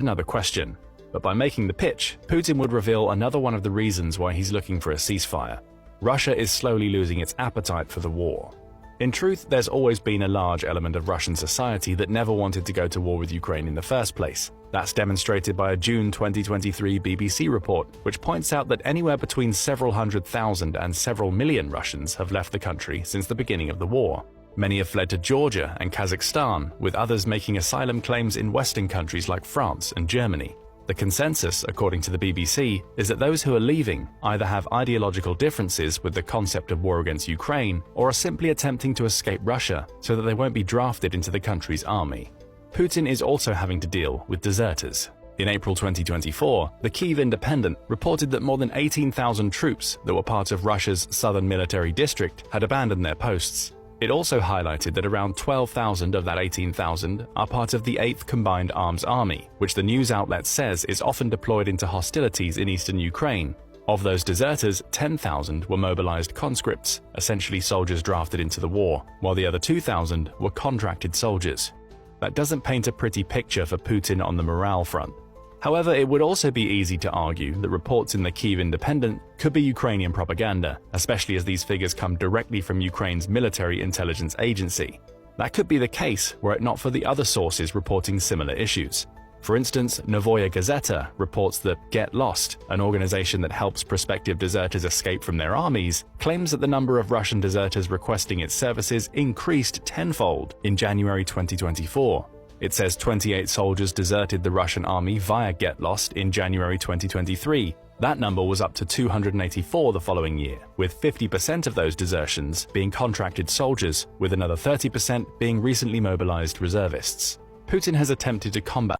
another question. But by making the pitch, Putin would reveal another one of the reasons why he's looking for a ceasefire. Russia is slowly losing its appetite for the war. In truth, there's always been a large element of Russian society that never wanted to go to war with Ukraine in the first place. That's demonstrated by a June 2023 BBC report, which points out that anywhere between several 100,000 and several million Russians have left the country since the beginning of the war. Many have fled to Georgia and Kazakhstan, with others making asylum claims in Western countries like France and Germany. The consensus, according to the BBC, is that those who are leaving either have ideological differences with the concept of war against Ukraine or are simply attempting to escape Russia so that they won't be drafted into the country's army. Putin is also having to deal with deserters. In April 2024, the Kyiv Independent reported that more than 18,000 troops that were part of Russia's southern military district had abandoned their posts. It also highlighted that around 12,000 of that 18,000 are part of the 8th Combined Arms Army, which the news outlet says is often deployed into hostilities in eastern Ukraine. Of those deserters, 10,000 were mobilized conscripts, essentially soldiers drafted into the war, while the other 2,000 were contracted soldiers. That doesn't paint a pretty picture for Putin on the morale front. However, it would also be easy to argue that reports in the Kyiv Independent could be Ukrainian propaganda, especially as these figures come directly from Ukraine's military intelligence agency. That could be the case were it not for the other sources reporting similar issues. For instance, Novaya Gazeta reports that Get Lost, an organization that helps prospective deserters escape from their armies, claims that the number of Russian deserters requesting its services increased tenfold in January 2024. It says 28 soldiers deserted the Russian army via Get Lost in January 2023. That number was up to 284 the following year, with 50% of those desertions being contracted soldiers, with another 30% being recently mobilized reservists. Putin has attempted to combat